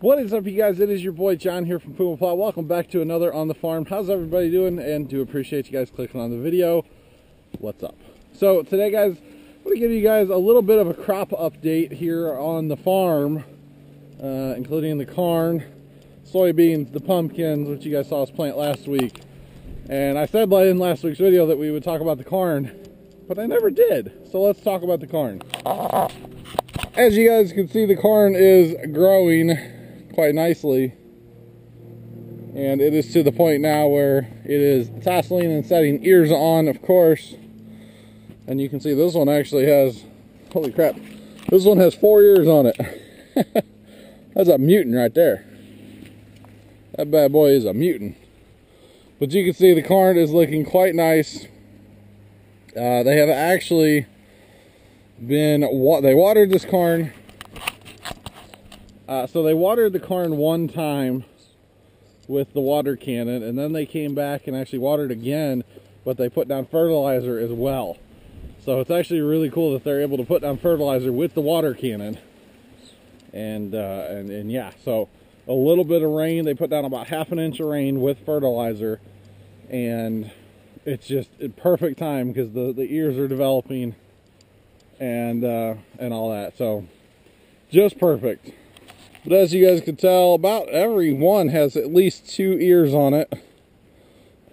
What is up, you guys? It is your boy John here from Puma Plow. Welcome back to another On the Farm. How's everybody doing? And do appreciate you guys clicking on the video. What's up? So today, guys, I'm going to give you guys a little bit of a crop update here on the farm, including the corn, soybeans, the pumpkins, which you guys saw us plant last week. And I said in last week's video that we would talk about the corn, but I never did. So let's talk about the corn. As you guys can see, the corn is growing quite nicely, and it is to the point now where it is tasseling and setting ears on, of course. And you can see this one actually has, holy crap, this one has 4 ears on it. That's a mutant right there. That bad boy is a mutant. But you can see the corn is looking quite nice. They have actually been, they watered this corn. So they watered the corn one time with the water cannon, and then they came back and actually watered again, but they put down fertilizer as well. So it's actually really cool that they're able to put down fertilizer with the water cannon. And yeah, so a little bit of rain. They put down about ½ inch of rain with fertilizer, and it's just a perfect time because the ears are developing and all that. So just perfect. But as you guys can tell, about every one has at least 2 ears on it.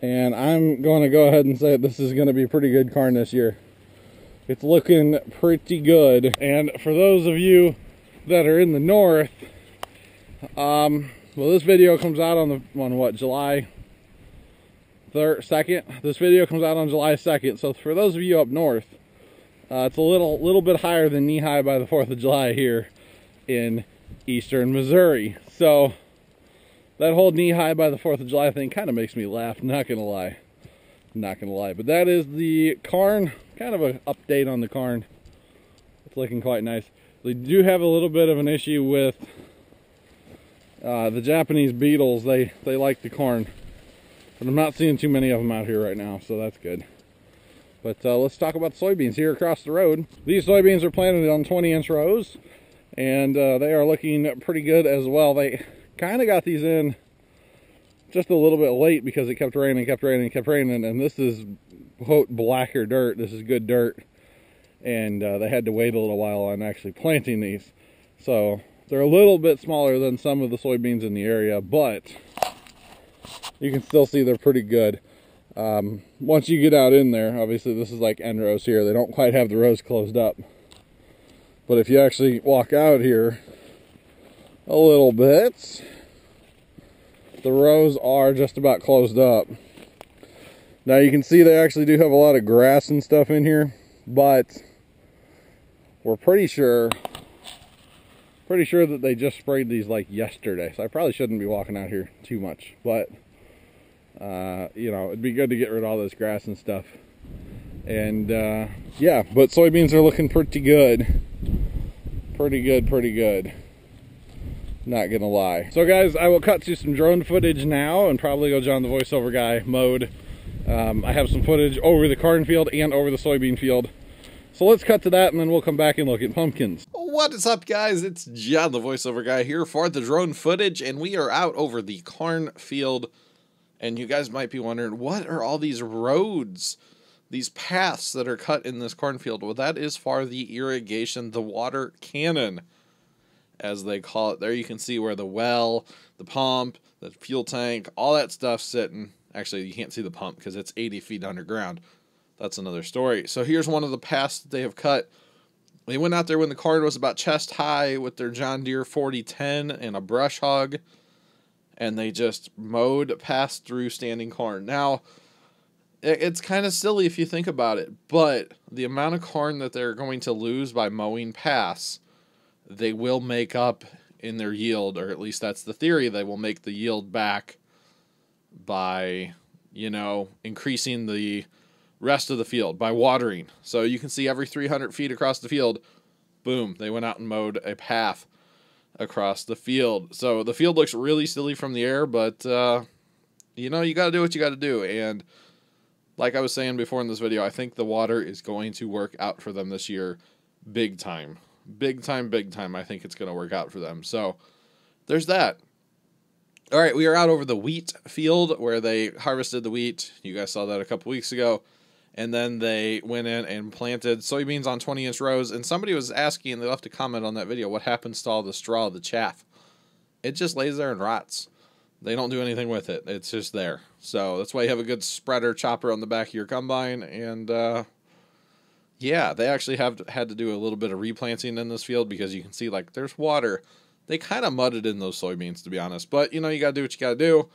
And I'm going to go ahead and say this is going to be pretty good corn this year. It's looking pretty good. And for those of you that are in the north, well, this video comes out on what, July 2nd? This video comes out on July 2nd. So for those of you up north, it's a little bit higher than knee-high by the 4th of July here in eastern Missouri. So that whole knee-high by the 4th of July thing kind of makes me laugh, not gonna lie. But that is the corn, kind of an update on the corn. It's looking quite nice. They do have a little bit of an issue with the Japanese beetles. They like the corn, but I'm not seeing too many of them out here right now, so that's good. But let's talk about the soybeans here across the road. These soybeans are planted on 20-inch rows, and they are looking pretty good as well. They kind of got these in just a little bit late because it kept raining, and this is, quote, blacker dirt. This is good dirt, and they had to wait a little while on actually planting these. So they're a little bit smaller than some of the soybeans in the area, but you can still see they're pretty good. Once you get out in there, obviously this is like end rows here. They don't quite have the rows closed up. But if you actually walk out here a little bit, the rows are just about closed up. Now you can see they actually do have a lot of grass and stuff in here, but we're pretty sure that they just sprayed these like yesterday. So I probably shouldn't be walking out here too much, but you know, it'd be good to get rid of all this grass and stuff. And yeah, but soybeans are looking pretty good. Pretty good. Not gonna lie. So guys, I will cut to some drone footage now and probably go John the voiceover guy mode. I have some footage over the cornfield and over the soybean field. So let's cut to that and then we'll come back and look at pumpkins. What is up, guys? It's John the voiceover guy here for the drone footage, and we are out over the cornfield. And you guys might be wondering, what are all these roads, these paths that are cut in this cornfield? Well, that is for the irrigation, the water cannon, as they call it. There you can see where the well, the pump, the fuel tank, all that stuff's sitting. Actually, you can't see the pump because it's 80 feet underground. That's another story. So here's one of the paths that they have cut. They went out there when the corn was about chest high with their John Deere 4010 and a brush hog, and they just mowed past through standing corn. Now, it's kind of silly if you think about it, but the amount of corn that they're going to lose by mowing past, they will make up in their yield, or at least that's the theory. They will make the yield back by, you know, increasing the rest of the field by watering. So you can see every 300 feet across the field, boom, they went out and mowed a path across the field. So the field looks really silly from the air, but you know, you got to do what you got to do. And like I was saying before in this video, I think the water is going to work out for them this year big time. Big time. I think it's going to work out for them. So there's that. All right, we are out over the wheat field where they harvested the wheat. You guys saw that a couple weeks ago. And then they went in and planted soybeans on 20-inch rows. And somebody was asking, and they left a comment on that video, what happens to all the straw, the chaff? It just lays there and rots. They don't do anything with it. It's just there. So that's why you have a good spreader chopper on the back of your combine. And yeah, they actually had to do a little bit of replanting in this field because you can see, like, there's water. They kind of mudded in those soybeans, to be honest. But, you know, you got to do what you got to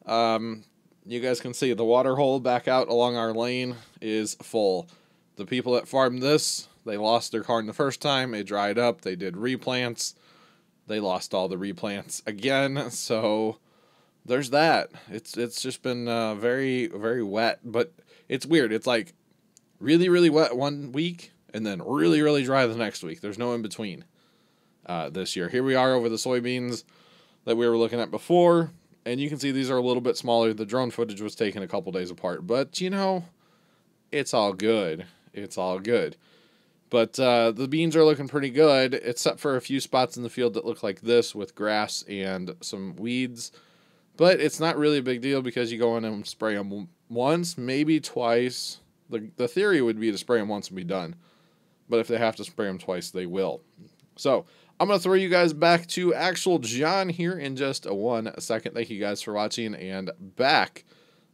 do. You guys can see the water hole back out along our lane is full. The people that farmed this, they lost their corn the first time. It dried up. They did replants. They lost all the replants again. So there's that. It's just been very, very wet. But it's weird. It's like really, really wet one week and then really, really dry the next week. There's no in between this year. Here we are over the soybeans that we were looking at before. And you can see these are a little bit smaller. The drone footage was taken a couple days apart. But, you know, it's all good. It's all good. But the beans are looking pretty good, except for a few spots in the field that look like this with grass and some weeds. But it's not really a big deal because you go in and spray them once, maybe twice. The theory would be to spray them once and be done. But if they have to spray them twice, they will. So I'm going to throw you guys back to actual John here in just 1 second. Thank you guys for watching, and back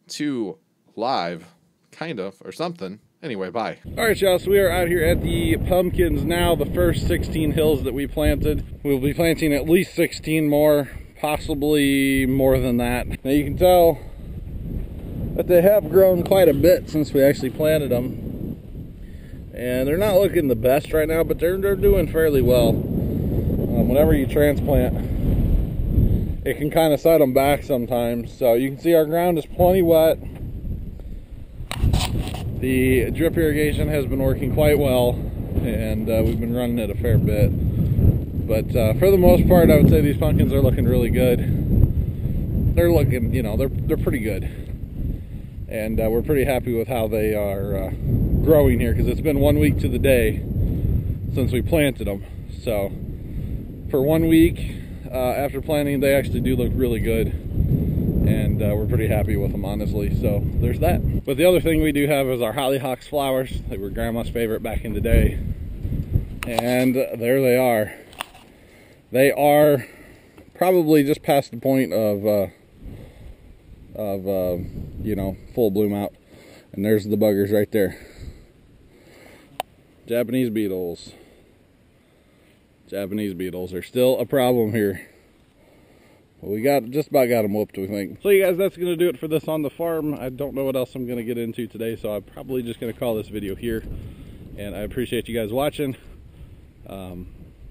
to live, kind of, or something. Anyway, bye. All right, y'all, so we are out here at the pumpkins now, the first 16 hills that we planted. We'll be planting at least 16 more, possibly more than that. Now you can tell that they have grown quite a bit since we actually planted them. And they're not looking the best right now, but they're doing fairly well. Whenever you transplant, it can kind of set them back sometimes. So you can see our ground is plenty wet. The drip irrigation has been working quite well, and we've been running it a fair bit. But for the most part, I would say these pumpkins are looking really good. They're looking, you know, they're pretty good. And we're pretty happy with how they are growing here, because it's been 1 week to the day since we planted them. So for 1 week after planting, they actually do look really good, and we're pretty happy with them, honestly. So there's that. But the other thing we do have is our hollyhocks flowers. They were Grandma's favorite back in the day, and there they are. They are probably just past the point of you know, full bloom out. And there's the buggers right there. Japanese beetles. Japanese beetles are still a problem here. Well, we just about got them whooped, we think. So you guys, that's going to do it for this on the farm. I don't know what else I'm going to get into today, so I'm probably just going to call this video here. And I appreciate you guys watching.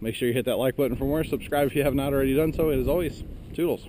Make sure you hit that like button for more. Subscribe if you have not already done so. And as always, toodles.